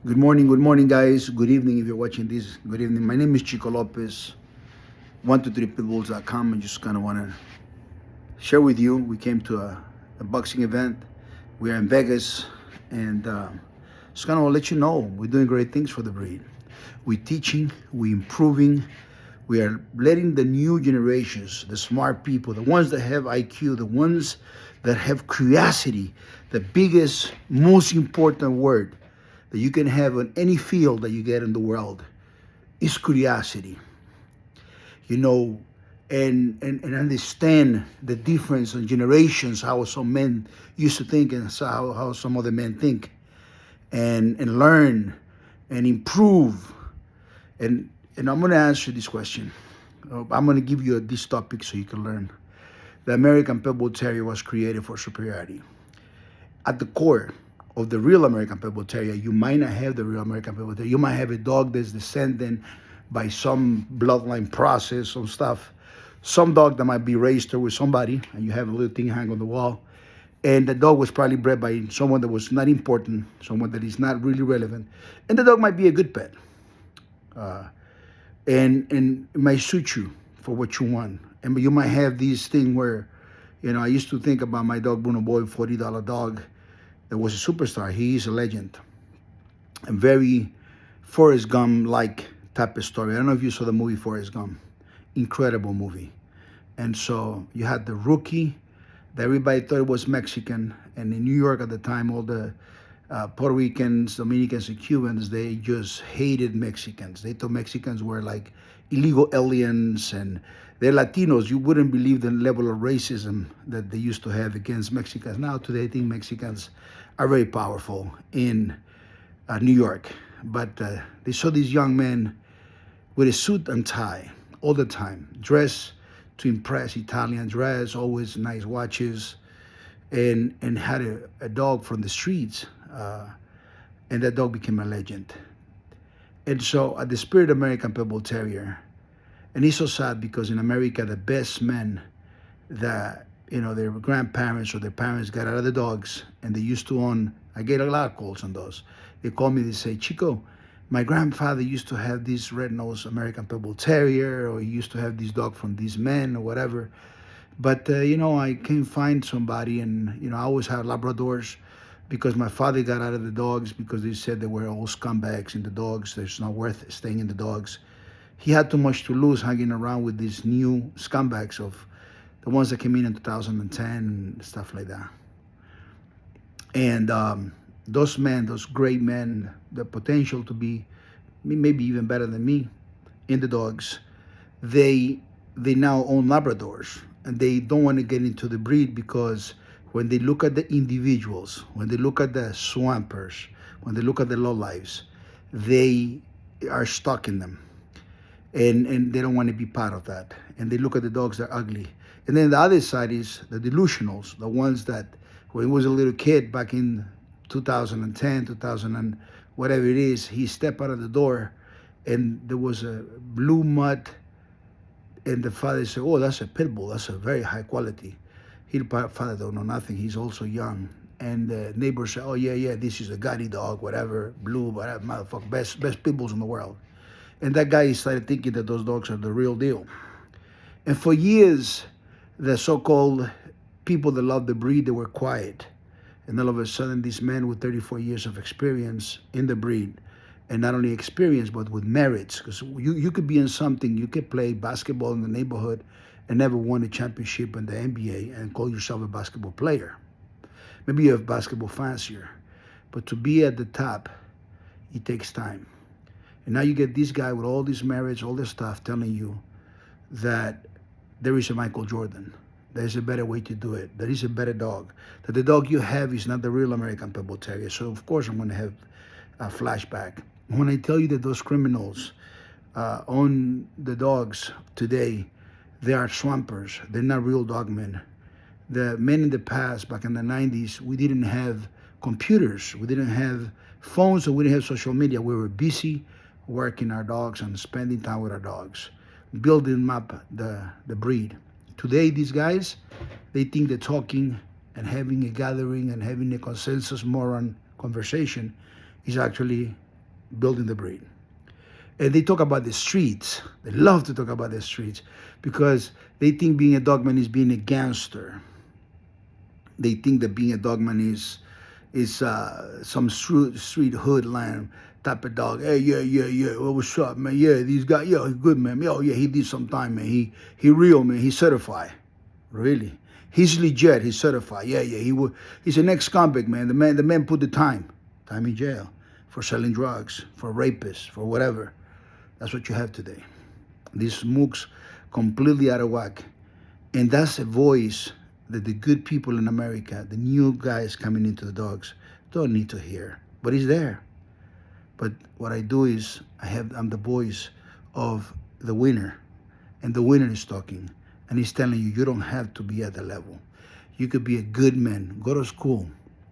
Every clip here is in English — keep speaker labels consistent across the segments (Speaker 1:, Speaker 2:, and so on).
Speaker 1: Good morning, guys. Good evening if you're watching this. Good evening. My name is Chico Lopez, 123pitbulls.com. I just kind of want to share with you. We came to a boxing event. We are in Vegas, and just kind of want to let you know we're doing great things for the breed. We're teaching, we're improving, we are letting the new generations, the smart people, the ones that have IQ, the ones that have curiosity, the biggest, most important word that you can have in any field that you get in the world is curiosity. You know, and understand the difference in generations, how some men used to think and how some other men think, and learn and improve. And I'm going to answer this question. I'm going to give you this topic so you can learn. The American Pitbull Terrier was created for superiority. At the core of the real American Pitbull Terrier, you might not have the real American Pitbull Terrier. You might have a dog that's descended by some bloodline process, some stuff. Some dog that might be raised with somebody, and you have a little thing hang on the wall. And the dog was probably bred by someone that was not important, someone that is not really relevant. And the dog might be a good pet. And it might suit you for what you want. And you might have this thing where, I used to think about my dog Bruno Boy, $40 dog, that was a superstar. He is a legend. A very Forrest Gump-like type of story. I don't know if you saw the movie Forrest Gump. Incredible movie. And so you had the rookie that everybody thought it was Mexican. And in New York at the time, all the Puerto Ricans, Dominicans, and Cubans, they just hated Mexicans. They thought Mexicans were like illegal aliens, and they're Latinos. You wouldn't believe the level of racism that they used to have against Mexicans. Now today, I think Mexicans are very powerful in New York. But they saw these young men with a suit and tie all the time, dressed to impress, Italian dress, always nice watches, and had a dog from the streets. And that dog became a legend. And so the spirit American Pitbull Terrier, and it's so sad because in America, the best men that, their grandparents or their parents got out of the dogs, and they used to own, I get a lot of calls on those. They call me, they say, Chico, my grandfather used to have this red-nosed American Pitbull Terrier, or he used to have this dog from these men or whatever. But, I can't find somebody, and, I always had Labradors, because my father got out of the dogs because they said they were all scumbags in the dogs. There's not worth staying in the dogs. He had too much to lose hanging around with these new scumbags of the ones that came in 2010 and stuff like that. And those men, those great men, the potential to be maybe even better than me in the dogs, they now own Labradors, and they don't want to get into the breed because when they look at the individuals, when they look at the swampers, when they look at the lowlifes, they are stuck in them. And they don't want to be part of that. And they look at the dogs that are ugly. And then the other side is the delusionals, the ones that when he was a little kid back in 2010, 2000 and whatever it is, he stepped out of the door and there was a blue mud, and the father said, oh, that's a pit bull, that's a very high quality. His father don't know nothing. He's also young. And the neighbor said, oh, yeah, this is a gaudy dog, whatever, blue, whatever, motherfucker, best pit bulls in the world. And that guy started thinking that those dogs are the real deal. And for years, the so-called people that love the breed, they were quiet. And all of a sudden, these men with 34 years of experience in the breed, and not only experience, but with merits, because you could be in something, you could play basketball in the neighborhood, and never won a championship in the NBA and call yourself a basketball player. Maybe you have basketball fancier, but to be at the top, it takes time. And now you get this guy with all these merits, all this stuff, telling you that there is a Michael Jordan. There's a better way to do it. There is a better dog. That the dog you have is not the real American Pitbull Terrier. So of course I'm going to have a flashback. When I tell you that those criminals own the dogs today, they are swampers. They're not real dogmen. The men in the past, back in the 90s, we didn't have computers. We didn't have phones, or we didn't have social media. We were busy working our dogs and spending time with our dogs, building up the breed. Today, these guys, they think that talking and having a gathering and having a consensus moron conversation is actually building the breed. And they talk about the streets. They love to talk about the streets because they think being a dogman is being a gangster. They think that being a dogman is some street hoodlum type of dog. Hey, yeah. Well, what's up, man? Yeah, these guys, yeah, he's good, man. Oh, yeah, he did some time, man. He real, man. He's certified. Really? He's legit. He's certified. Yeah. He's an ex-convict, man. The man put the time in jail for selling drugs, for rapists, for whatever. That's what you have today. These mooks completely out of whack. And that's a voice that the good people in America, the new guys coming into the dogs, don't need to hear. But it's there. But what I do is I'm the voice of the winner. And the winner is talking. And he's telling you, you don't have to be at the level. You could be a good man. Go to school.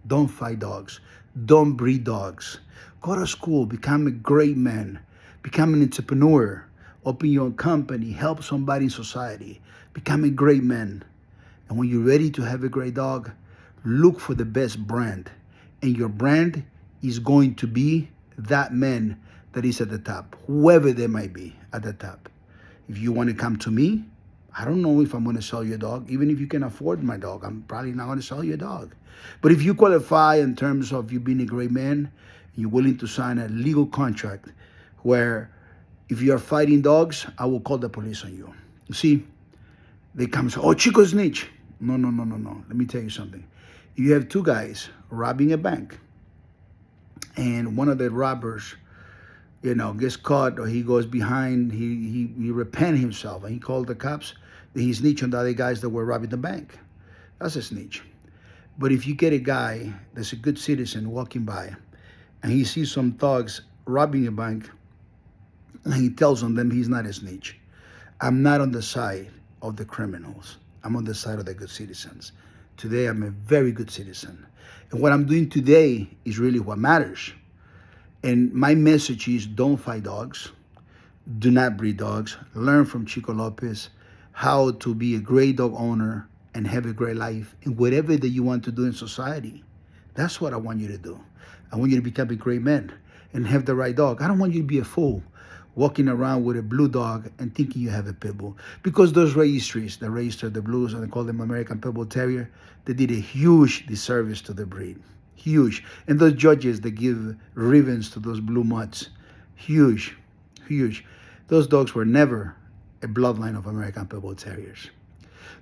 Speaker 1: Don't fight dogs. Don't breed dogs. Go to school. Become a great man. Become an entrepreneur. Open your own company. Help somebody in society. Become a great man. And when you're ready to have a great dog, look for the best brand. And your brand is going to be that man that is at the top, whoever they might be at the top. If you want to come to me, I don't know if I'm going to sell you a dog. Even if you can afford my dog, I'm probably not going to sell you a dog. But if you qualify in terms of you being a great man, you're willing to sign a legal contract where if you are fighting dogs, I will call the police on you. You see, they come and say, oh, Chico snitch. No. Let me tell you something. You have two guys robbing a bank, and one of the robbers, gets caught, or he goes behind, he repent himself, and he called the cops. Then he snitched on the other guys that were robbing the bank. That's a snitch. But if you get a guy that's a good citizen walking by, and he sees some thugs robbing a bank, and he tells on them he's not a snitch. I'm not on the side of the criminals. I'm on the side of the good citizens. Today, I'm a very good citizen. And what I'm doing today is really what matters. And my message is don't fight dogs. Do not breed dogs. Learn from Chico Lopez how to be a great dog owner and have a great life in whatever that you want to do in society. That's what I want you to do. I want you to become a great man and have the right dog. I don't want you to be a fool walking around with a blue dog and thinking you have a Pitbull. Because those registries that register the blues, and they call them American Pitbull Terrier, they did a huge disservice to the breed. Huge. And those judges that give ribbons to those blue mutts, huge. Those dogs were never a bloodline of American Pitbull Terriers.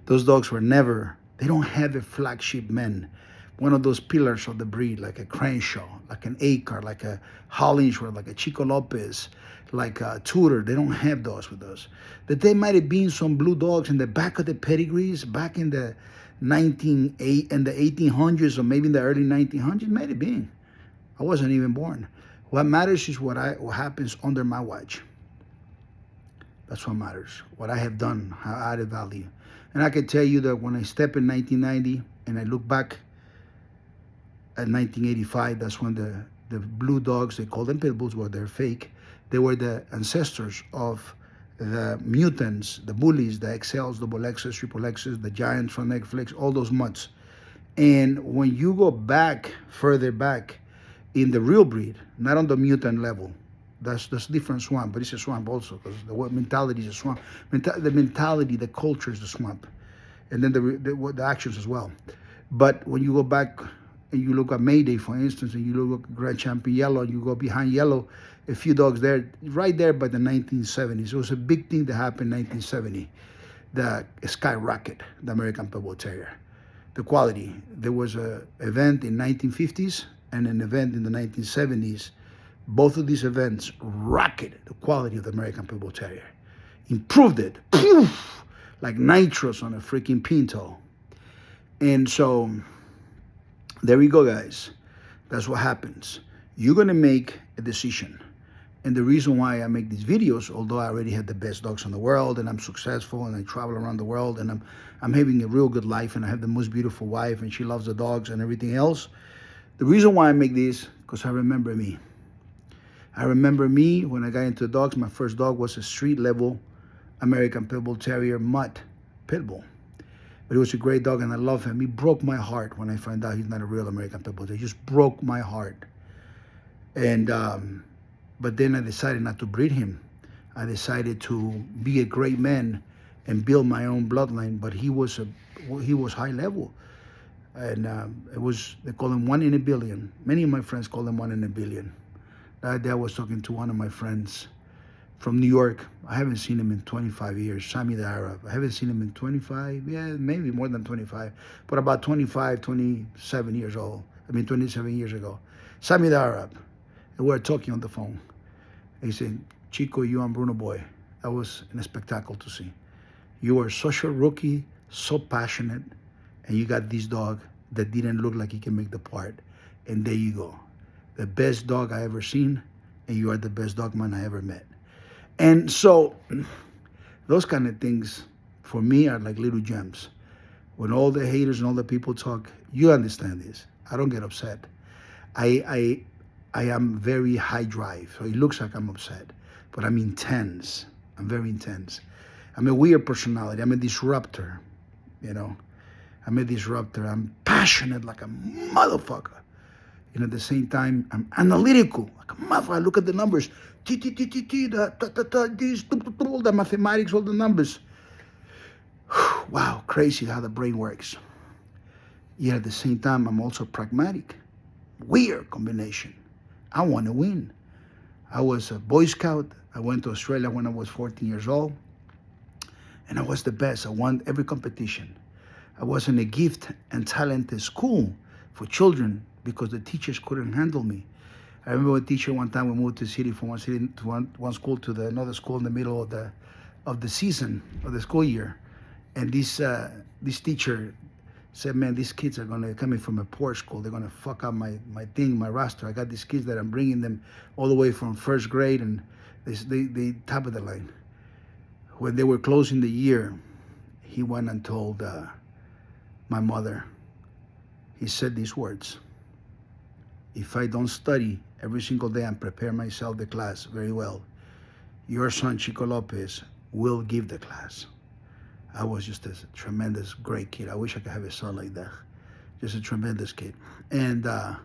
Speaker 1: Those dogs were never, they don't have a flagship man, one of those pillars of the breed, like a Crenshaw, like an Acar, like a Hollingsworth, like a Chico Lopez, like a Tudor. They don't have those with us. That there might have been some blue dogs in the back of the pedigrees back in the 1800s, or maybe in the early 1900s, might have been. I wasn't even born. What matters is what happens under my watch. That's what matters. What I have done, how I added value. And I can tell you that when I step in 1990 and I look back at 1985, that's when the blue dogs, they call them Pitbulls, but they're fake. They were the ancestors of the mutants, the bullies, the XLs, double X's, triple X's, the giants from Netflix, all those mutts. And when you go back, further back in the real breed, not on the mutant level, that's different swamp, but it's a swamp also, because the mentality is a swamp. The mentality, the culture is the swamp. And then the actions as well. But when you go back and you look at Mayday, for instance, and you look at Grand Champion Yellow, and you go behind Yellow, a few dogs there, right there by the 1970s. It was a big thing that happened in 1970, the skyrocket, the American Pitbull Terrier. The quality. There was an event in 1950s and an event in the 1970s. Both of these events rocketed the quality of the American Pitbull Terrier. Improved it. Poof! Like nitros on a freaking Pinto. And so, there we go, guys. That's what happens. You're going to make a decision. And the reason why I make these videos, although I already have the best dogs in the world, and I'm successful, and I travel around the world, and I'm having a real good life, and I have the most beautiful wife, and she loves the dogs and everything else. The reason why I make this, because I remember me. I remember me when I got into dogs. My first dog was a street-level American Pitbull Terrier mutt Pitbull. But he was a great dog, and I love him. He broke my heart when I found out he's not a real American Pitbull Terrier. He just broke my heart. And But then I decided not to breed him. I decided to be a great man and build my own bloodline. But he was high level, and they call him 1 in a billion. Many of my friends call him 1 in a billion. That day I was talking to one of my friends from New York. I haven't seen him in 25 years, Sammy the Arab. I haven't seen him in 25, yeah, maybe more than 25, but about 25, 27 years old. 27 years ago. Sammy the Arab. And we were talking on the phone. He said, Chico, you and Bruno Boy, that was a spectacle to see. You were such a rookie, so passionate, and you got this dog that didn't look like he can make the part. And there you go. The best dog I ever seen, and you are the best dogman I ever met. And so those kind of things for me are like little gems. When all the haters and all the people talk, you understand this. I don't get upset. I am very high drive, so it looks like I'm upset, but I'm intense. I'm very intense. I'm a weird personality. I'm a disruptor, I'm a disruptor. I'm passionate like a motherfucker. And at the same time, I'm analytical like a motherfucker. I look at the numbers. All the mathematics, all the numbers. Wow, crazy how the brain works. Yet at the same time, I'm also pragmatic. Weird combination. I want to win. I was a Boy Scout. I went to Australia when I was 14 years old. And I was the best. I won every competition. I was in a gift and talented school for children because the teachers couldn't handle me. I remember a teacher one time, we moved to the city from one city to one school to another school in the middle of the season, of the school year. And this teacher said, man, these kids are going to come in from a poor school. They're going to fuck up my roster. I got these kids that I'm bringing them all the way from first grade, and they top of the line. When they were closing the year, he went and told my mother, he said these words: if I don't study every single day and prepare myself the class very well, your son Chico Lopez will give the class. I was just a tremendous, great kid. I wish I could have a son like that. Just a tremendous kid. And I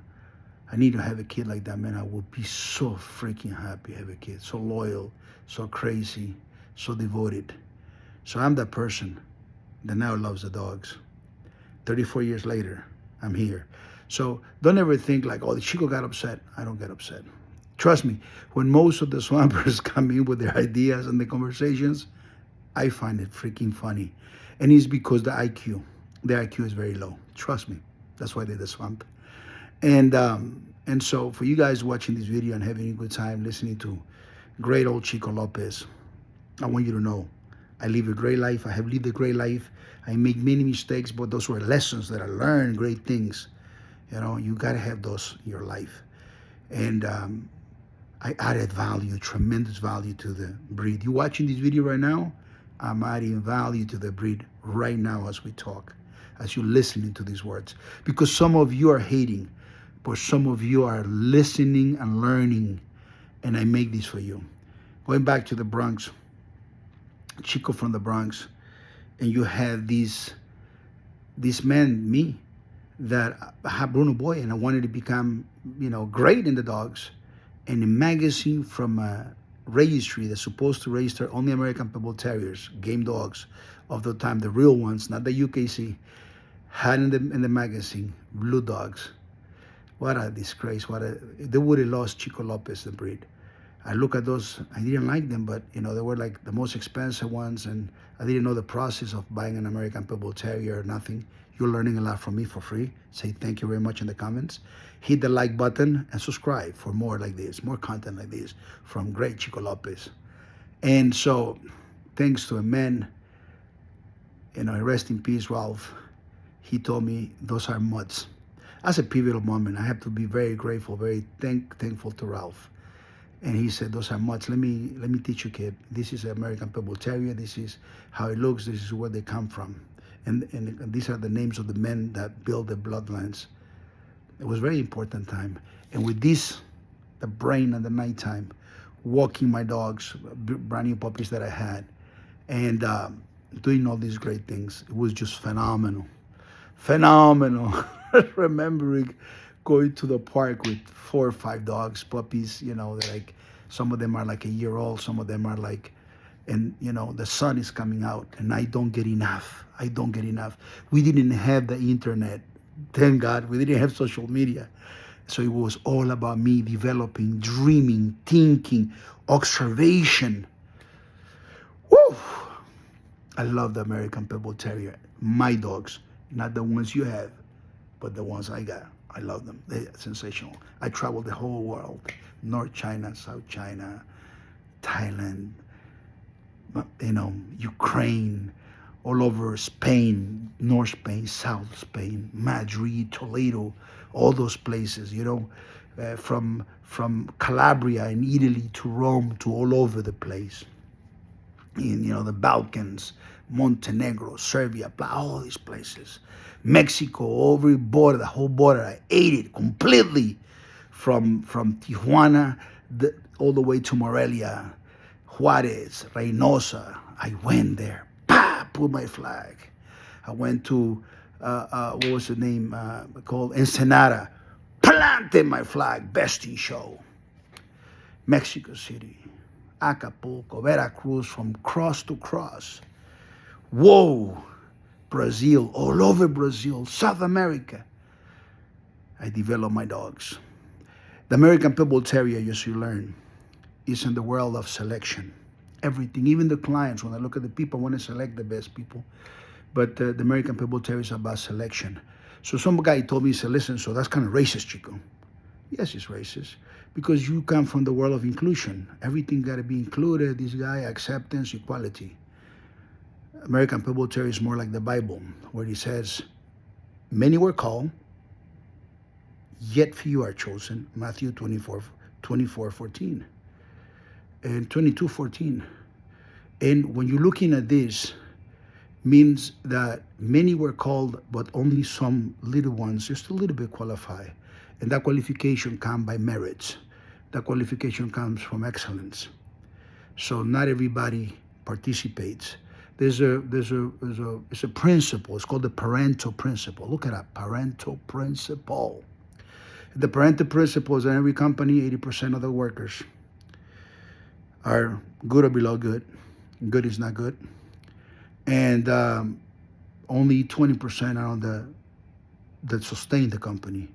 Speaker 1: need to have a kid like that, man. I would be so freaking happy to have a kid. So loyal, so crazy, so devoted. So I'm that person that now loves the dogs. 34 years later, I'm here. So don't ever think like, oh, the Chico got upset. I don't get upset. Trust me, when most of the swampers come in with their ideas and the conversations, I find it freaking funny. And it's because the IQ is very low. Trust me. That's why they're the swamp. And so for you guys watching this video and having a good time listening to great old Chico Lopez, I want you to know I live a great life. I have lived a great life. I make many mistakes, but those were lessons that I learned, great things. You got to have those in your life. And I added value, tremendous value to the breed. You watching this video right now? I'm adding value to the breed right now as we talk, as you're listening to these words. Because some of you are hating, but some of you are listening and learning, and I make this for you. Going back to the Bronx, Chico from the Bronx, and you have this man, me, that I had Bruno Boy, and I wanted to become, great in the dogs. And a magazine from a registry that's supposed to register only American Pitbull Terriers, game dogs of the time, the real ones, not the UKC, had in the magazine blue dogs. What a disgrace! They would have lost Chico Lopez, the breed. I look at those, I didn't like them, but they were like the most expensive ones, and I didn't know the process of buying an American Pitbull Terrier or nothing. You're learning a lot from me for free. Say thank you very much in the comments. Hit the like button and subscribe for more like this, more content like this from great Chico Lopez. And so, thanks to a man, rest in peace, Ralph. He told me those are mutts. That's a pivotal moment. I have to be very grateful, very thankful to Ralph. And he said, those are mutts. Let me teach you, kid. This is an American Pitbull Terrier. This is how it looks. This is where they come from. And these are the names of the men that build the bloodlines. It was a very important time. And with this, the brain at the nighttime, walking my dogs, brand new puppies that I had, and doing all these great things, it was just phenomenal. Phenomenal. Remembering going to the park with 4 or 5 dogs, puppies, they're like Some of them are like a year old. Some of them are like, and you know, the sun is coming out, and I don't get enough. I don't get enough. We didn't have the internet. Thank God we didn't have social media. So it was all about me developing, dreaming, thinking, observation. Woo! I love the American Pitbull Terrier. My dogs, not the ones you have, but the ones I got. I love them. They're sensational. I traveled the whole world. North China, South China, Thailand, you know, Ukraine, all over Spain, North Spain, South Spain, Madrid, Toledo, all those places, you know, from Calabria in Italy to Rome to all over the place. In, you know, the Balkans, Montenegro, Serbia, all these places. Mexico, every border, the whole border, I ate it completely from Tijuana all the way to Morelia, Juarez, Reynosa. I went there, put my flag. I went to, what was the name called? Ensenada, planted my flag, bestie show. Mexico City, Acapulco, Veracruz, from cross to cross. Whoa, Brazil, all over Brazil, South America. I developed my dogs. The American Pitbull Terrier, as you learn, is in the world of selection. Everything, even the clients, when I look at the people, I want to select the best people. But the American Pitbull Terrier is about selection. So some guy told me, he said, listen, so that's kind of racist, Chico. Yes, it's racist. Because you come from the world of inclusion. Everything got to be included. This guy, acceptance, equality. American Pitbull Terrier is more like the Bible, where he says, many were called, yet few are chosen. Matthew 24:14. And 22:14. And when you're looking at this, means that many were called, but only some little ones, just a little bit qualify. And that qualification comes by merits. That qualification comes from excellence. So not everybody participates. It's a principle. It's called the parental principle. Look it up, parental principle. The parental principle is in every company, 80% of the workers are good or below good. Good is not good. And only 20% are on that sustain the company.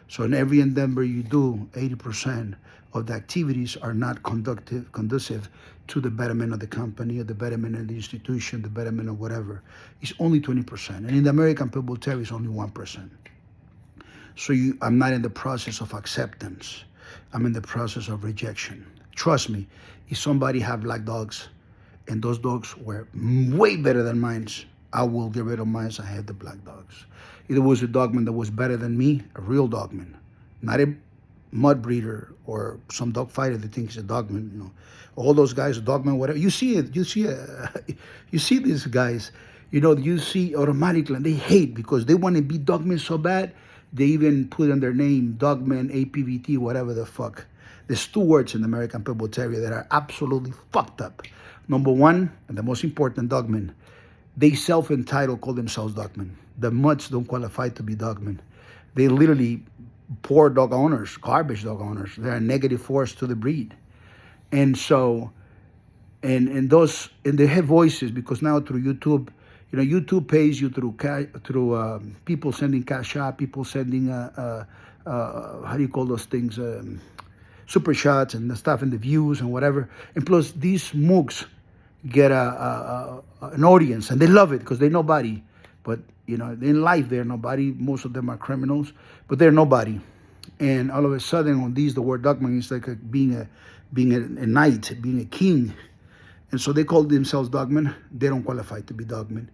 Speaker 1: So in every endeavor you do, 80% of the activities are not conducive to the betterment of the company or the betterment of the institution, the betterment of whatever. It's only 20%. And in the American Pitbull Terrier, it's only 1%. So I'm not in the process of acceptance. I'm in the process of rejection. Trust me, if somebody have black dogs and those dogs were way better than mine, I will get rid of mine. I have the black dogs. If there was a dogman that was better than me, a real dogman, not a mud breeder or some dog fighter that thinks he's a dogman. You know, all those guys, dogman, whatever. You see it. You see these guys. You know, you see automatically, and they hate because they want to be dogmen so bad. They even put in their name dogman, APVT, whatever the fuck. There's two words in the American Pitbull Terrier that are absolutely fucked up. Number one, and the most important, dogman. They self-entitled, call themselves dogmen. The mutts don't qualify to be dogmen. They literally poor dog owners, garbage dog owners. They're a negative force to the breed. And so, and they have voices because now through YouTube, you know, YouTube pays you through people sending cash out, people sending how do you call those things, super shots and the stuff and the views and whatever. And plus these mooks get an audience and they love it because they're nobody. But you know, in life they're nobody. Most of them are criminals, but they're nobody. And all of a sudden, on these, the word dogman is like being a knight, being a king. And so they call themselves dogmen. They don't qualify to be dogmen.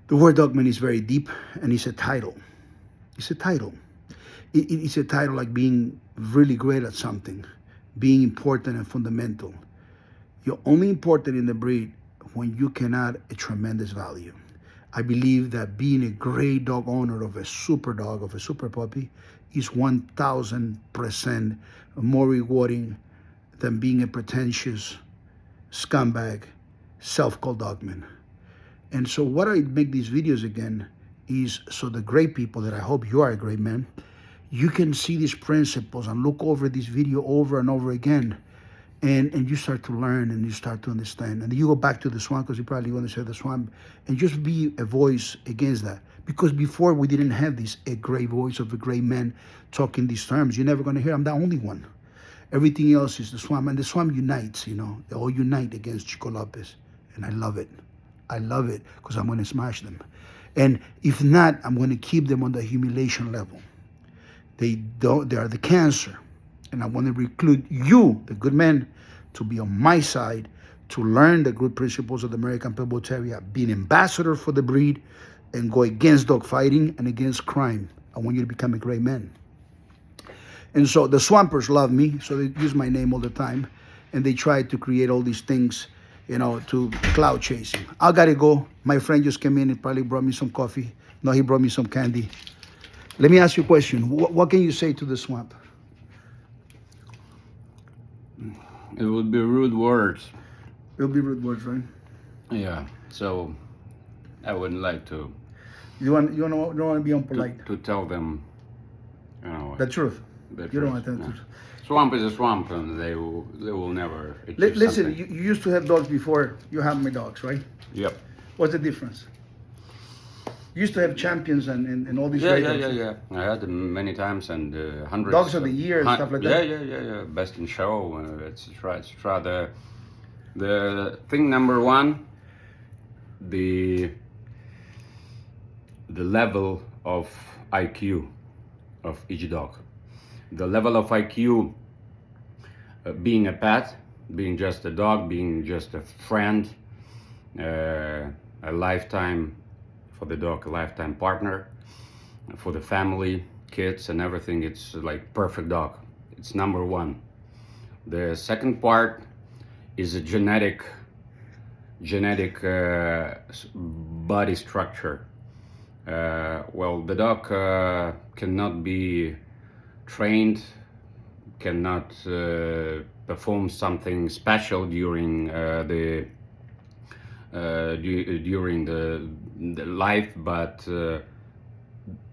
Speaker 1: The word dogman is very deep, and it's a title. It's a title. It's a title like being really great at something, being important and fundamental. You're only important in the breed when you can add a tremendous value. I believe that being a great dog owner of a super dog, of a super puppy, is 1,000% more rewarding than being a pretentious scumbag, self-called dogman. And so what I make these videos again is so the great people that I hope you are a great man, you can see these principles and look over this video over and over again and you start to learn and you start to understand. And you go back to the swamp, because you probably want to say the swamp, and just be a voice against that. Because before we didn't have this, a great voice of a great man talking these terms. You're never going to hear. I'm the only one. Everything else is the swamp, and the swamp unites. They all unite against Chico Lopez, and I love it. I love it because I'm going to smash them. And if not, I'm going to keep them on the humiliation level. They are the cancer. And I want to recruit you, the good men, to be on my side, to learn the good principles of the American Pitbull Terrier, be an ambassador for the breed, and go against dog fighting and against crime. I want you to become a great man. And so the Swampers love me, so they use my name all the time. And they try to create all these things, to cloud chasing. I got to go. My friend just came in and probably brought me some coffee. No, he brought me some candy. Let me ask you a question. What can you say to the swamp?
Speaker 2: It would be rude words.
Speaker 1: It'll be rude words, right?
Speaker 2: Yeah. So I wouldn't like to.
Speaker 1: You don't want to be unpolite.
Speaker 2: To tell them,
Speaker 1: The truth. You don't want to tell the truth.
Speaker 2: Swamp is a swamp, and they will never.
Speaker 1: Listen, you used to have dogs before you have my dogs, right?
Speaker 2: Yep.
Speaker 1: What's the difference? You used to have champions and all these great dogs.
Speaker 2: Yeah. I had them many times and hundreds.
Speaker 1: Dogs of the year and stuff like that.
Speaker 2: Yeah. Best in show. It's try the thing number one. The level of IQ of each dog. The level of IQ, being a pet, being just a dog, being just a friend, a lifetime for the dog, a lifetime partner, for the family, kids and everything. It's like perfect dog. It's number one. The second part is a genetic body structure. Well, the dog cannot be trained, cannot perform something special during the life, but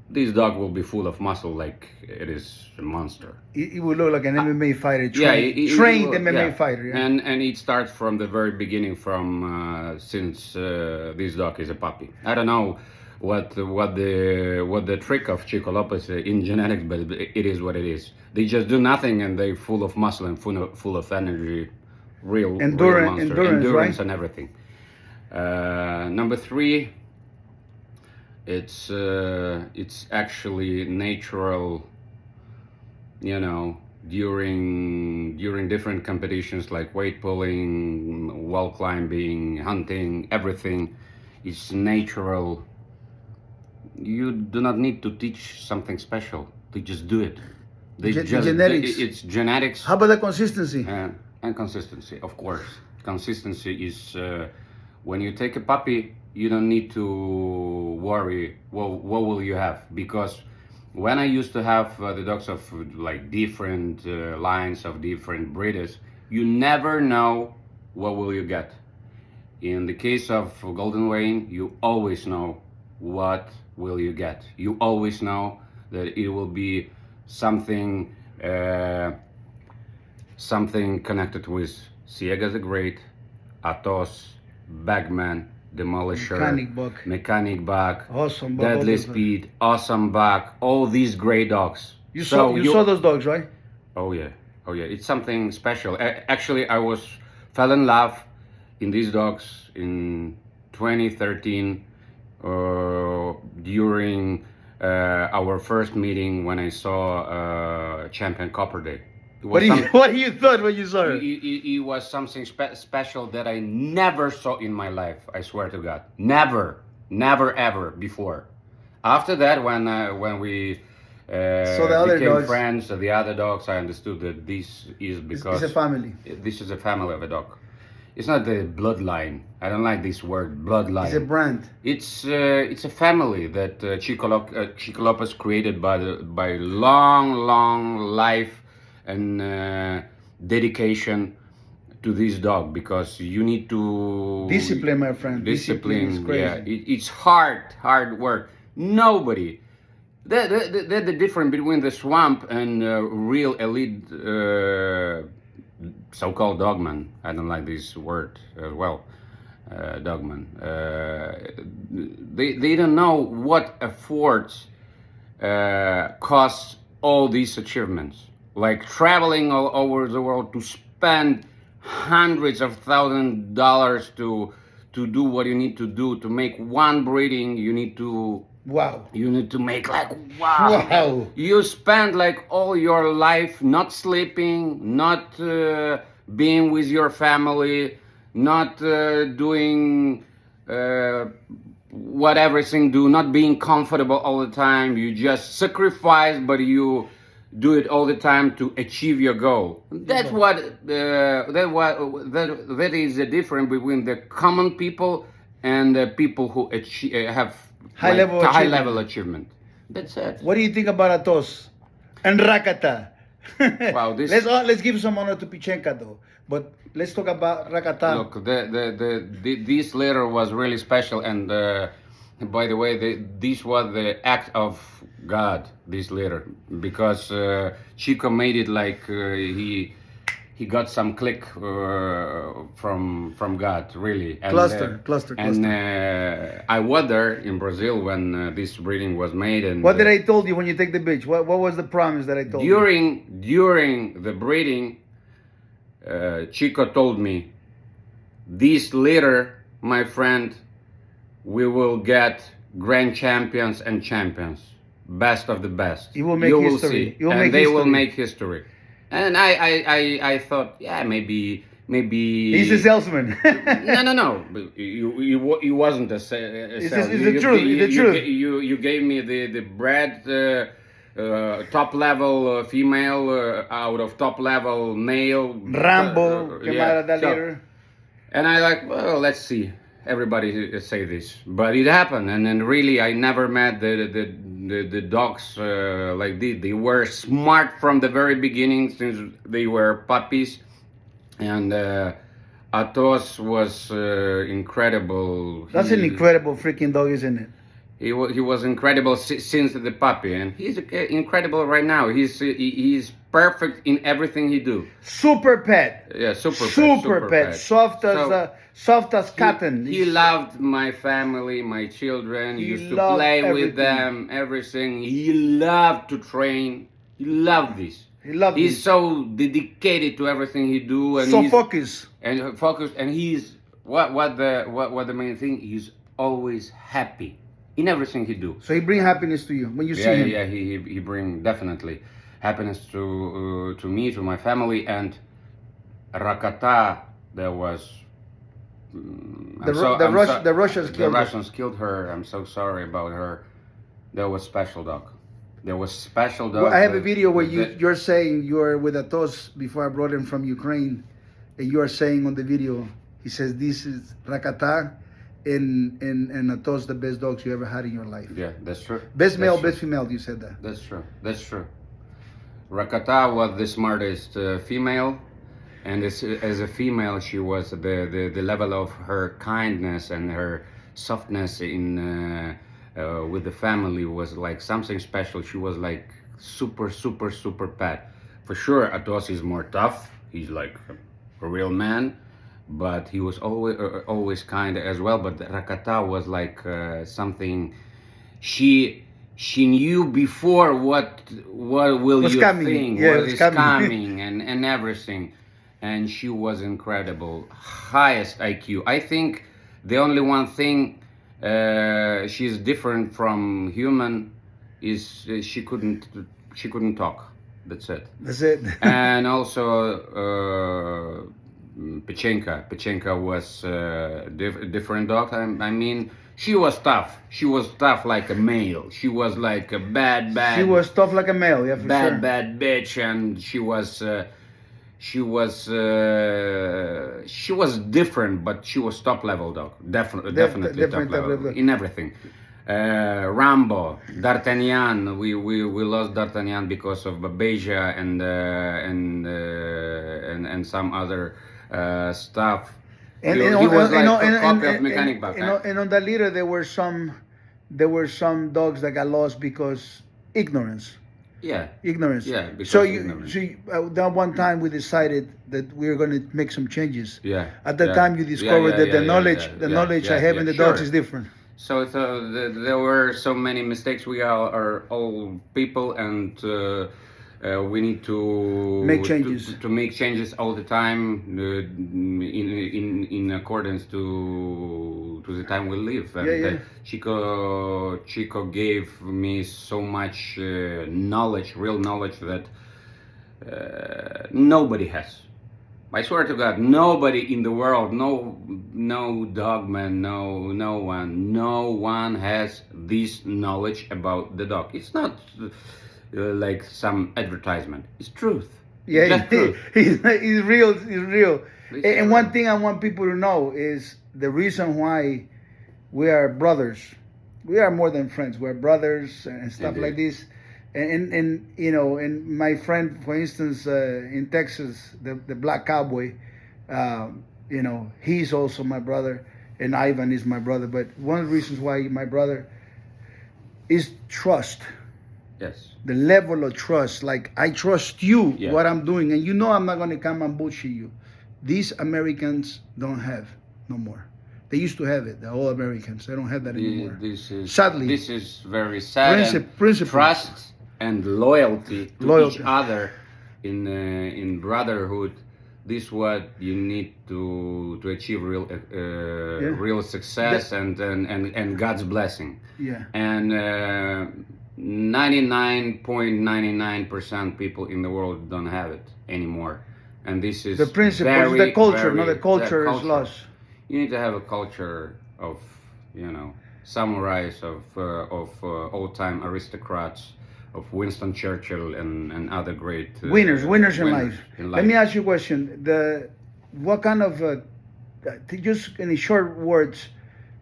Speaker 2: this dog will be full of muscle, like it is a monster.
Speaker 1: It will look like an MMA fighter, trained MMA fighter. Yeah.
Speaker 2: And it starts from the very beginning, from since this dog is a puppy. I don't know what the trick of Chico Lopez in genetics, but it is what it is. They just do nothing, and they're full of muscle and full of energy, real endurance, right? And everything. Number three, it's actually natural, during different competitions like weight pulling, wall climbing, hunting, everything is natural. You do not need to teach something special. They just do it.
Speaker 1: Genetics.
Speaker 2: It's genetics.
Speaker 1: How about the consistency?
Speaker 2: And consistency, of course. Consistency is when you take a puppy, you don't need to worry, well, what will you have? Because when I used to have the dogs of like different lines of different breeders, you never know what will you get. In the case of Golden Wayne, you always know what will you get. You always know that it will be something connected with Ciega the Great, Atos, Bagman, Demolisher, Mechanic Buck,
Speaker 1: Awesome
Speaker 2: Buck, Deadly Speed, Awesome Buck, all these great dogs.
Speaker 1: You saw those dogs, right?
Speaker 2: Oh yeah. It's something special. Actually, I fell in love in these dogs in 2013 during our first meeting when I saw Champion Copper Day.
Speaker 1: What do you thought when you saw it?
Speaker 2: It was something special that I never saw in my life. I swear to God, never ever before. After that, when we
Speaker 1: so the other
Speaker 2: became
Speaker 1: dogs,
Speaker 2: friends, the other dogs, I understood that this is because
Speaker 1: it's a family.
Speaker 2: This is a family of a dog. It's not the bloodline. I don't like this word, bloodline.
Speaker 1: It's a brand.
Speaker 2: It's a family that Chico Lopez created by long life and dedication to this dog, because you need to
Speaker 1: discipline, my friend. Discipline is crazy.
Speaker 2: Yeah, it's hard work. Nobody. The difference between the swamp and real elite so-called dogman. I don't like this word as well, dogman. They don't know what efforts costs all these achievements, like traveling all over the world to spend hundreds of $1,000s to do what you need to do to make one breeding. You need to
Speaker 1: Wow.
Speaker 2: make like wow.
Speaker 1: Wow.
Speaker 2: You spend like all your life not sleeping, not being with your family, not doing what everything do, not being comfortable all the time. You just sacrifice, but you do it all the time to achieve your goal. That's that is the difference between the common people and the people who have
Speaker 1: High level
Speaker 2: achievement. That's it.
Speaker 1: What do you think about Atos and Rakata?
Speaker 2: Wow, this.
Speaker 1: Let's give some honor to Pichenka though. But let's talk about Rakata.
Speaker 2: Look, this letter was really special, and by the way, this was the act of God. This letter, because Chico made it like he got some click from God, really. And,
Speaker 1: Cluster.
Speaker 2: And I was there in Brazil when this breeding was made. And
Speaker 1: what did I told you when you take the bitch? What was the promise that I told you?
Speaker 2: During the breeding, Chico told me, this litter, my friend, we will get grand champions and champions, best of the best.
Speaker 1: You will make history.
Speaker 2: They will make history. And I thought, yeah, maybe
Speaker 1: he's a salesman.
Speaker 2: No. He wasn't a salesman.
Speaker 1: It's the truth.
Speaker 2: You gave me the bred top level female out of top level male.
Speaker 1: Rambo,
Speaker 2: and I like, well, let's see. Everybody say this, but it happened, and then really I never met the dogs like this. They were smart from the very beginning, since they were puppies, and Atos was incredible.
Speaker 1: That's an incredible freaking dog, isn't it?
Speaker 2: He was incredible since the puppy, and he's incredible right now. He's perfect in everything he do.
Speaker 1: Super pet.
Speaker 2: Yeah, super pet.
Speaker 1: Soft as cotton.
Speaker 2: He loved my family, my children. He used to play with them, everything. He loved to train. He loved this. He's so dedicated to everything he do, and
Speaker 1: so focused.
Speaker 2: And he's what the main thing. He's always happy in everything he do.
Speaker 1: So he bring happiness to you when you see him.
Speaker 2: Yeah, he bring definitely happiness to me, to my family. And Rakata, there was
Speaker 1: the
Speaker 2: Russians killed her. I'm so sorry about her. There was special dog. Well,
Speaker 1: I have a video where you're saying you're with Atos before I brought him from Ukraine, and you are saying on the video, he says this is Rakata and Atos, the best dogs you ever had in your life.
Speaker 2: Yeah, that's true.
Speaker 1: Best male, best female. You said that.
Speaker 2: That's true. Rakata was the smartest female, and as a female, she was the level of her kindness and her softness in with the family was like something special. She was like super pet. For sure, Atos is more tough. He's like a real man, but he was always kind as well. But Rakata was like something. She knew before what will you think, what is coming, and everything. And she was incredible, highest IQ. I think the only one thing she's different from human is she couldn't talk. That's it. And also Pichenka was a different dog. I mean, she was tough. She was tough like a male. She was like a bad.
Speaker 1: She was tough like a male. Yeah, for sure.
Speaker 2: Bad bitch, and she was different, but she was top level dog. Definitely top level in everything. Rambo, D'Artagnan. We lost D'Artagnan because of Babeja and some other stuff.
Speaker 1: And
Speaker 2: he was like a copy of Mechanic Buck.
Speaker 1: And on that litter there were some dogs that got lost because ignorance.
Speaker 2: Yeah.
Speaker 1: Ignorance.
Speaker 2: Yeah, because
Speaker 1: So
Speaker 2: ignorance.
Speaker 1: that one time we decided that we were going to make some changes.
Speaker 2: Yeah.
Speaker 1: At that
Speaker 2: yeah.
Speaker 1: time, you discovered
Speaker 2: Yeah,
Speaker 1: that
Speaker 2: yeah,
Speaker 1: the
Speaker 2: yeah,
Speaker 1: knowledge,
Speaker 2: yeah,
Speaker 1: the
Speaker 2: yeah,
Speaker 1: knowledge I
Speaker 2: yeah,
Speaker 1: have
Speaker 2: yeah,
Speaker 1: in the dogs
Speaker 2: sure.
Speaker 1: is different.
Speaker 2: So there were so many mistakes. We are all people, and we need
Speaker 1: Make changes.
Speaker 2: to make changes all the time in accordance to the time we live. And
Speaker 1: Yeah.
Speaker 2: Chico gave me so much knowledge, real knowledge that nobody has. I swear to God, nobody in the world, no dogman, no one has this knowledge about the dog. It's not like some advertisement. It's truth.
Speaker 1: Yeah,
Speaker 2: Just truth.
Speaker 1: he's real. He's real.
Speaker 2: It's
Speaker 1: And
Speaker 2: real.
Speaker 1: one thing I want people to know is the reason why we are brothers. We are more than friends. We're brothers and stuff
Speaker 2: Indeed.
Speaker 1: like this. And you know, and my friend, for instance, in Texas, the black cowboy, you know, he's also my brother, and Ivan is my brother. But one of the reasons why my brother is trust.
Speaker 2: Yes.
Speaker 1: The level of trust, like I trust you,
Speaker 2: Yeah.
Speaker 1: what I'm doing, and you know I'm not gonna come and bullshit you. These Americans don't have no more. They used to have it, the all Americans. They don't have that anymore.
Speaker 2: Sadly, this is very sad.
Speaker 1: Principle.
Speaker 2: Trust and loyalty to
Speaker 1: Loyalty.
Speaker 2: each other in brotherhood. This is what you need to achieve real success and God's blessing.
Speaker 1: Yeah.
Speaker 2: And 99.99% people in the world don't have it anymore. And this is
Speaker 1: The principle,
Speaker 2: very,
Speaker 1: the culture.
Speaker 2: very-
Speaker 1: No, the culture is
Speaker 2: culture.
Speaker 1: lost.
Speaker 2: You need to have a culture of, samurais, of old-time aristocrats, of Winston Churchill and other great
Speaker 1: Winners in life.
Speaker 2: in
Speaker 1: Let me ask you a question. What kind of, just in short words,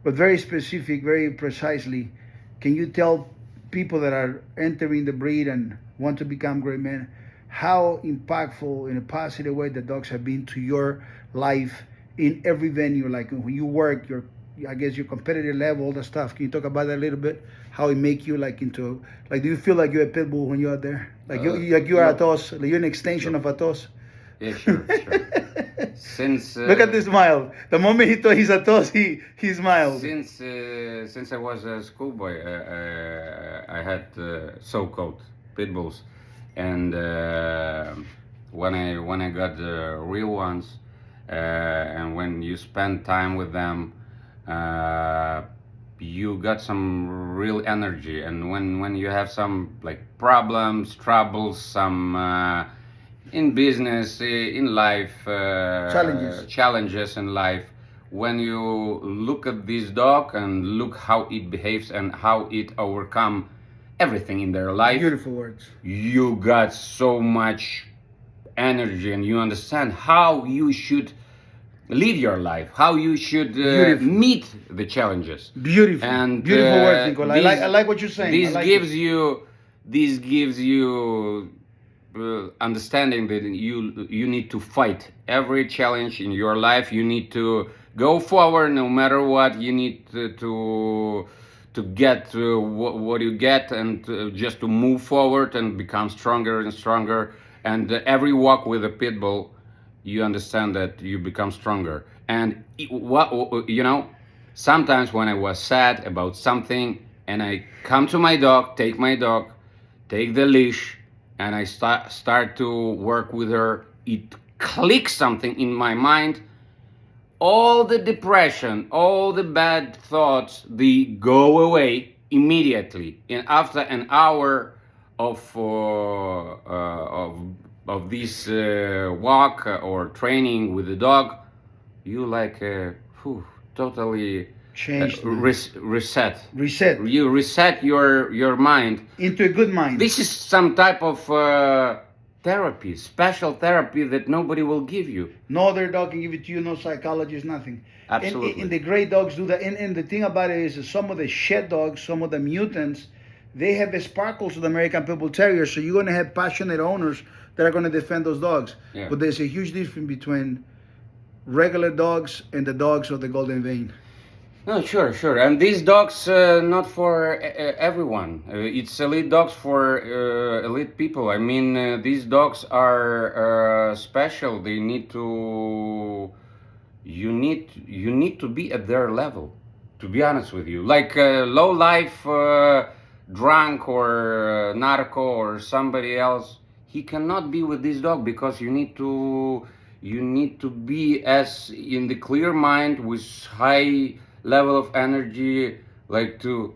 Speaker 1: but very specific, very precisely, can you tell people that are entering the breed and want to become great men, how impactful in a positive way the dogs have been to your life in every venue, like when you work, I guess your competitive level, all that stuff. Can you talk about that a little bit? How it make you do you feel like you're a Pitbull when you're out there? Like you are a toss, like you're an extension of a toss?
Speaker 2: Yeah, sure. Since
Speaker 1: Look at this smile. The moment he thought he's a toss, he smiled.
Speaker 2: Since I was a schoolboy, I had so-called Pitbulls, and when I got the real ones, and when you spend time with them, you got some real energy. And when you have some like problems, troubles, some in business, in life, challenges in life, when you look at this dog and look how it behaves and how it overcome everything in their life,
Speaker 1: Beautiful words.
Speaker 2: you got so much energy, and you understand how you should live your life, how you should meet the challenges.
Speaker 1: Beautiful.
Speaker 2: And
Speaker 1: beautiful words, Nicola. I like what you're saying.
Speaker 2: This gives you understanding that you need to fight every challenge in your life. You need to go forward no matter what. You need to get what you get, and just to move forward and become stronger and stronger. And every walk with a pit bull, you understand that you become stronger. And sometimes when I was sad about something, and I come to my dog, take the leash, and I start to work with her, it clicks something in my mind. All the depression, all the bad thoughts, they go away immediately. And after an hour of this walk or training with the dog, you totally
Speaker 1: Change.
Speaker 2: Reset.
Speaker 1: You
Speaker 2: reset your mind
Speaker 1: into a good mind.
Speaker 2: This is some type of therapy, special therapy that nobody will give you.
Speaker 1: No other dog can give it to you, no psychologist, nothing.
Speaker 2: Absolutely.
Speaker 1: And the great dogs do that. And the thing about it is that some of the shed dogs, some of the mutants, they have the sparkles of the American Pitbull Terrier. So you're going to have passionate owners that are going to defend those dogs.
Speaker 2: Yeah.
Speaker 1: But there's a huge difference between regular dogs and the dogs of the Golden Vein.
Speaker 2: No, sure, sure. And these dogs, not for everyone. It's elite dogs for elite people. I mean, these dogs are special. They need to. You need to be at their level. To be honest with you, like low life, drunk or narco or somebody else, he cannot be with this dog because you need to be as in the clear mind with high level of energy, like to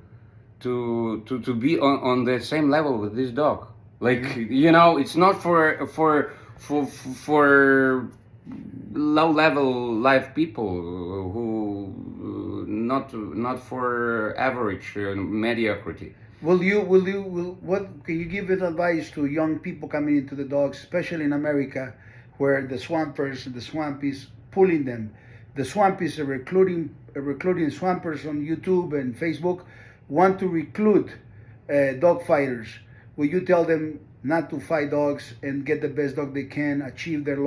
Speaker 2: be on the same level with this dog. Like it's not for low level life people who not for average mediocrity.
Speaker 1: What can you give it advice to young people coming into the dogs, especially in America, where the swampers and the swampies pulling them? The swampies are recruiting swampers on YouTube and Facebook, want to recruit dog fighters. Will you tell them not to fight dogs and get the best dog they can, achieve their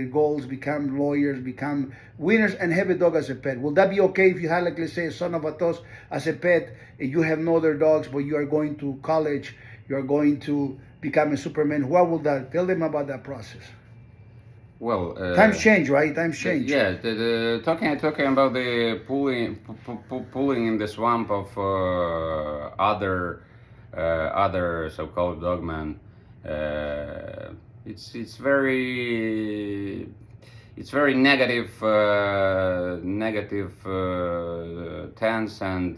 Speaker 1: goals, become lawyers, become winners, and have a dog as a pet? Will that be okay if you had, like, let's say, a son of a tos as a pet, and you have no other dogs, but you are going to college, you are going to become a Superman? What will that? Tell them about that process.
Speaker 2: Well,
Speaker 1: Times change, right? Times change.
Speaker 2: yeah, talking about the pulling in the swamp of other so-called dogmen. It's very negative tense, and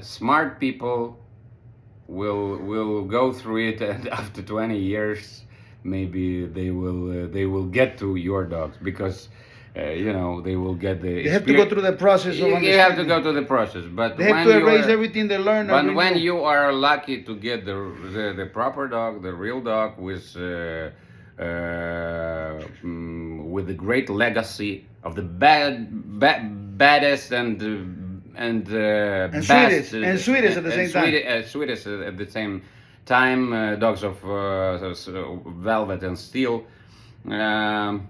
Speaker 2: smart people will go through it, and after 20 years maybe they will get to your dogs, because they will get the
Speaker 1: They have to go through the process of
Speaker 2: you
Speaker 1: understanding.
Speaker 2: have to go to the process, but
Speaker 1: They have to erase everything they learned.
Speaker 2: but when you are lucky to get the proper dog, the real dog with the great legacy of the baddest and best,
Speaker 1: sweetest at the same time.
Speaker 2: Sweetest at the same time, dogs of velvet and steel. It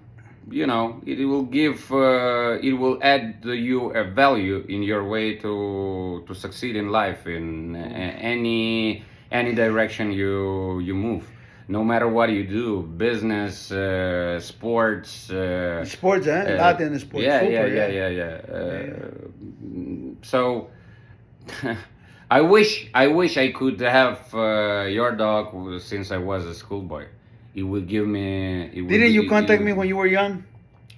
Speaker 2: will add to you a value in your way to succeed in life in any direction you move, no matter what you do, business, sports.
Speaker 1: Sports, Latin sports.
Speaker 2: Yeah,
Speaker 1: Super,
Speaker 2: yeah. So I wish I could have your dog since I was a schoolboy. It would give me.
Speaker 1: Didn't you contact me when you were young?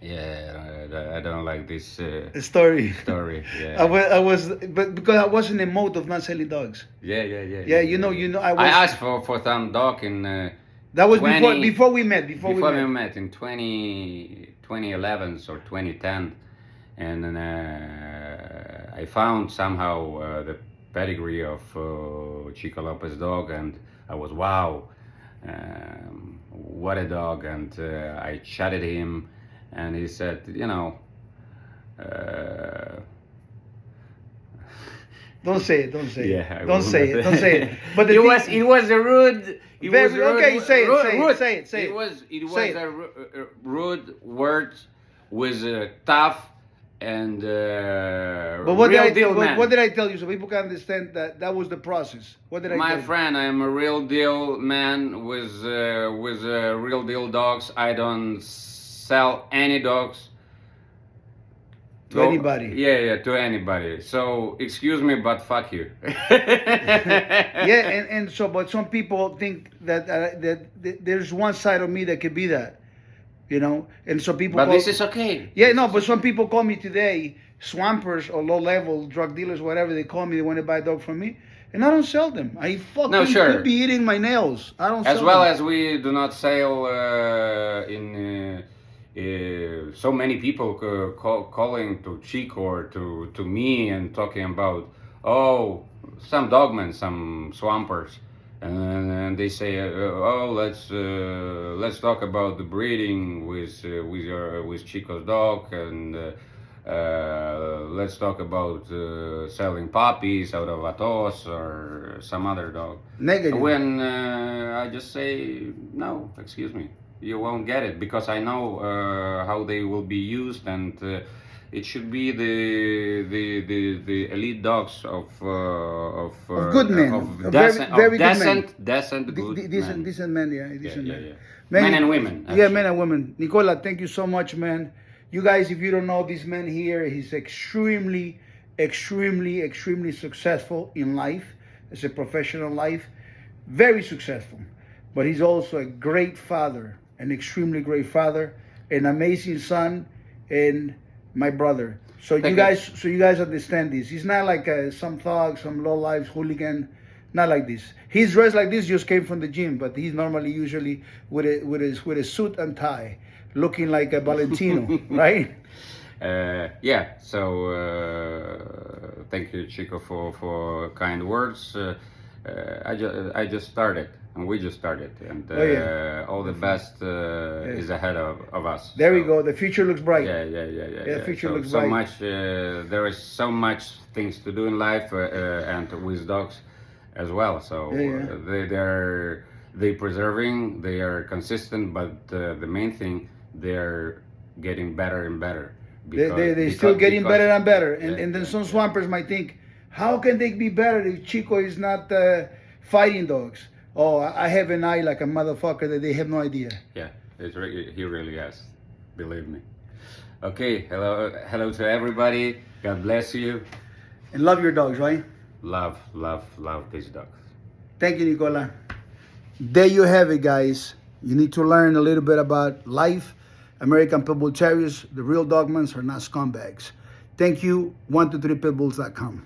Speaker 2: Yeah, I don't like this
Speaker 1: Story.
Speaker 2: story. Yeah.
Speaker 1: I was, but because I was in a mode of not selling dogs.
Speaker 2: Yeah.
Speaker 1: Yeah, you know, I was.
Speaker 2: I asked for some dog in.
Speaker 1: That was
Speaker 2: 20
Speaker 1: before we met.
Speaker 2: Before we met in 2011 or 2010, and then I found somehow the pedigree of Chico Lopez dog, and I was wow, what a dog! And I chatted him, and he said,
Speaker 1: Don't say it. Don't say
Speaker 2: Yeah, I
Speaker 1: it. Don't
Speaker 2: will
Speaker 1: say
Speaker 2: not.
Speaker 1: it. Don't say it. But
Speaker 2: it was a rude. It was a rude,
Speaker 1: okay, say it.
Speaker 2: rude-
Speaker 1: Say
Speaker 2: rude.
Speaker 1: it. Say it. Say
Speaker 2: It
Speaker 1: it.
Speaker 2: was
Speaker 1: Say it.
Speaker 2: a rude word, with tough and
Speaker 1: But what
Speaker 2: real
Speaker 1: did
Speaker 2: deal man.
Speaker 1: what did I tell you so people can understand that was the process? What did I tell
Speaker 2: My
Speaker 1: you?
Speaker 2: friend, I am a real deal man with real deal dogs. I don't sell any dogs
Speaker 1: To anybody.
Speaker 2: Yeah, to anybody. So excuse me, but fuck you.
Speaker 1: Yeah, and so, but some people think that there's one side of me that could be that, and so people.
Speaker 2: But this is okay.
Speaker 1: Yeah, no, but some people call me today swampers or low-level drug dealers, whatever they call me. They want to buy a dog from me, and I don't sell them. I fucking
Speaker 2: No, sure.
Speaker 1: could be eating my nails. I don't.
Speaker 2: As
Speaker 1: sell
Speaker 2: well
Speaker 1: them.
Speaker 2: as we do not sell so many people calling to Chico or to me and talking about some dogmen, some swampers, and they say let's talk about the breeding with Chico's dog, and let's talk about selling puppies out of Atos or some other dog.
Speaker 1: Negative.
Speaker 2: When I just say no, excuse me, you won't get it, because I know how they will be used, and It should be the elite dogs
Speaker 1: Of good men,
Speaker 2: of
Speaker 1: of
Speaker 2: decent
Speaker 1: very good men.
Speaker 2: decent good men.
Speaker 1: Decent men, yeah,
Speaker 2: Yeah,
Speaker 1: decent
Speaker 2: yeah,
Speaker 1: men.
Speaker 2: yeah.
Speaker 1: Man,
Speaker 2: Men and women.
Speaker 1: Yeah,
Speaker 2: actually.
Speaker 1: men and women. Nicola, thank you so much, man. You guys, if you don't know this man here, he's extremely successful in life, as a professional life, very successful. But he's also a great father, an extremely great father, an amazing son, and my brother. So
Speaker 2: Thank you.
Speaker 1: you guys understand this. He's not like some thug, some low life hooligan. Not like this. He's dressed like this. Just came from the gym, but he's normally usually with a suit and tie, looking like a Valentino, right?
Speaker 2: Yeah. So thank you, Chico, for kind words. I just started, and we just started, and
Speaker 1: Oh, yeah.
Speaker 2: all the best is ahead of us.
Speaker 1: There we
Speaker 2: So,
Speaker 1: go. The future looks bright.
Speaker 2: Yeah.
Speaker 1: Yeah, the future
Speaker 2: So,
Speaker 1: looks
Speaker 2: so
Speaker 1: bright.
Speaker 2: much. There is so much things to do in life, and with dogs as well. So they preserving. They are consistent, but the main thing, they're getting better and better.
Speaker 1: They're still getting better and better. And then
Speaker 2: yeah,
Speaker 1: some swampers might think, how can they be better if Chico is not fighting dogs? Oh, I have an eye like a motherfucker that they have no idea.
Speaker 2: Yeah, he really has. Believe me. Okay, hello to everybody. God bless you.
Speaker 1: And love your dogs, right?
Speaker 2: Love these dogs.
Speaker 1: Thank you, Nicola. There you have it, guys. You need to learn a little bit about life. American Pitbull Terriers, the real dogmans are not scumbags. Thank you. 123pitbulls.com.